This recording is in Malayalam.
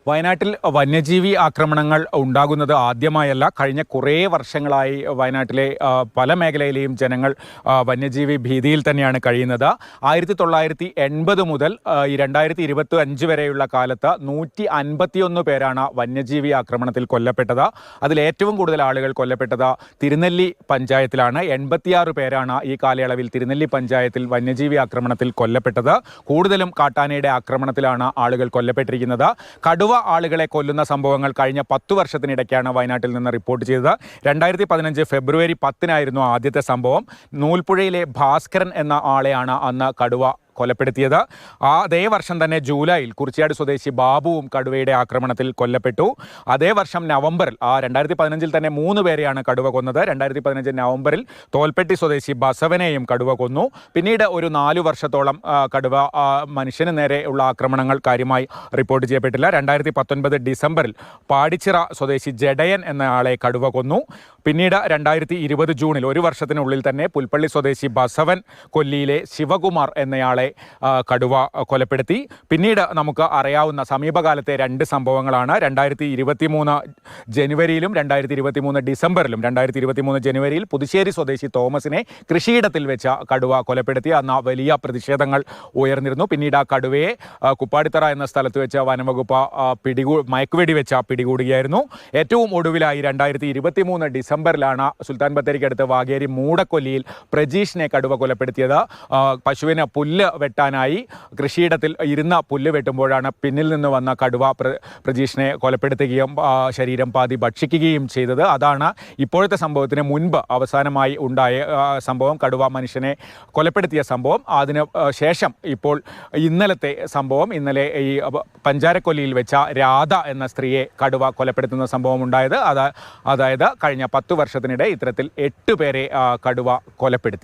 വയനാട്ടിൽ വന്യജീവി ആക്രമണങ്ങൾ ഉണ്ടാകുന്നത് ആദ്യമായല്ല. കഴിഞ്ഞ കുറേ വർഷങ്ങളായി വയനാട്ടിലെ പല മേഖലയിലെയും ജനങ്ങൾ വന്യജീവി ഭീതിയിൽ തന്നെയാണ് കഴിയുന്നത്. 1980 മുതൽ 2025 വരെയുള്ള കാലത്ത് 151 പേരാണ് വന്യജീവി ആക്രമണത്തിൽ കൊല്ലപ്പെട്ടത്. അതിൽ ഏറ്റവും കൂടുതൽ ആളുകൾ കൊല്ലപ്പെട്ടത് തിരുനെല്ലി പഞ്ചായത്തിലാണ്. 86 പേരാണ് ഈ കാലയളവിൽ തിരുനെല്ലി പഞ്ചായത്തിൽ വന്യജീവി ആക്രമണത്തിൽ കൊല്ലപ്പെട്ടത്. കൂടുതലും കാട്ടാനയുടെ ആക്രമണത്തിലാണ് ആളുകൾ കൊല്ലപ്പെട്ടിരിക്കുന്നത്. കടുവ ആളുകളെ കൊല്ലുന്ന സംഭവങ്ങൾ കഴിഞ്ഞ 10 വർഷത്തിനിടയ്ക്കാണ് വയനാട്ടിൽ നിന്ന് റിപ്പോർട്ട് ചെയ്തത്. 2015 ഫെബ്രുവരി 10-നായിരുന്നു ആദ്യത്തെ സംഭവം. നൂൽപ്പുഴയിലെ ഭാസ്കരൻ എന്ന ആളെയാണ് അന്ന് കടുവ കൊലപ്പെടുത്തിയത്. അതേ വർഷം തന്നെ ജൂലൈയിൽ കുറിച്യാട് സ്വദേശി ബാബുവും കടുവയുടെ ആക്രമണത്തിൽ കൊല്ലപ്പെട്ടു. അതേ വർഷം നവംബറിൽ 2015 തന്നെ 3 പേരെയാണ് കടുവ കൊന്നത്. 2015 നവംബറിൽ തോൽപ്പെട്ടി സ്വദേശി ബസവനെയും കടുവ കൊന്നു. പിന്നീട് ഒരു 4 വർഷത്തോളം കടുവ മനുഷ്യന് നേരെ ഉള്ള ആക്രമണങ്ങൾ കാര്യമായി റിപ്പോർട്ട് ചെയ്യപ്പെട്ടില്ല. 2019 ഡിസംബറിൽ പാടിച്ചിറ സ്വദേശി ജഡയൻ എന്ന ആളെ കടുവ കൊന്നു. പിന്നീട് 2020 ജൂണിൽ ഒരു വർഷത്തിനുള്ളിൽ തന്നെ പുൽപ്പള്ളി സ്വദേശി ബസവൻ കൊല്ലിയിലെ ശിവകുമാർ എന്നയാളെ കടുവ കൊലപ്പെടുത്തി. പിന്നീട് നമുക്ക് അറിയാവുന്ന സമീപകാലത്തെ 2 സംഭവങ്ങളാണ്. 2023 ജനുവരിയിലും 2023 ഡിസംബറിലും. 2023 ജനുവരിയിൽ പുതുശ്ശേരി സ്വദേശി തോമസിനെ കൃഷിയിടത്തിൽ വെച്ച കടുവ കൊലപ്പെടുത്തി. അന്ന് വലിയ പ്രതിഷേധങ്ങൾ ഉയർന്നിരുന്നു. പിന്നീട് ആ കടുവയെ കുപ്പാടിത്തറ എന്ന സ്ഥലത്ത് വെച്ച് വനംവകുപ്പ് മയക്കുവെടി വെച്ച പിടികൂടുകയായിരുന്നു. ഏറ്റവും ഒടുവിലായി 2023 ഡിസംബറിലാണ് സുൽത്താൻ ബത്തേരിക്കടുത്ത് വാഗേരി മൂടക്കൊല്ലിയിൽ പ്രജീഷിനെ കടുവ കൊലപ്പെടുത്തിയത്. പശുവിന് പുല്ല് വെട്ടാനായി കൃഷിയിടത്തിൽ ഇരുന്ന പുല്ല് വെട്ടുമ്പോഴാണ് പിന്നിൽ നിന്ന് വന്ന കടുവ പ്രജീഷിനെ കൊലപ്പെടുത്തുകയും ശരീരം പാതി ഭക്ഷിക്കുകയും ചെയ്തത്. അതാണ് ഇപ്പോഴത്തെ സംഭവത്തിന് മുൻപ് അവസാനമായി ഉണ്ടായ സംഭവം, കടുവ മനുഷ്യനെ കൊലപ്പെടുത്തിയ സംഭവം. അതിന് ശേഷം ഇപ്പോൾ ഇന്നലത്തെ സംഭവം, ഇന്നലെ ഈ പഞ്ചാരക്കൊല്ലിയിൽ വെച്ച രാധ എന്ന സ്ത്രീയെ കടുവ കൊലപ്പെടുത്തുന്ന സംഭവം ഉണ്ടായത്. അതായത് കഴിഞ്ഞ 10 വർഷത്തിനിടെ ഇത്തരത്തിൽ 8 പേരെ കടുവ കൊലപ്പെടുത്തി.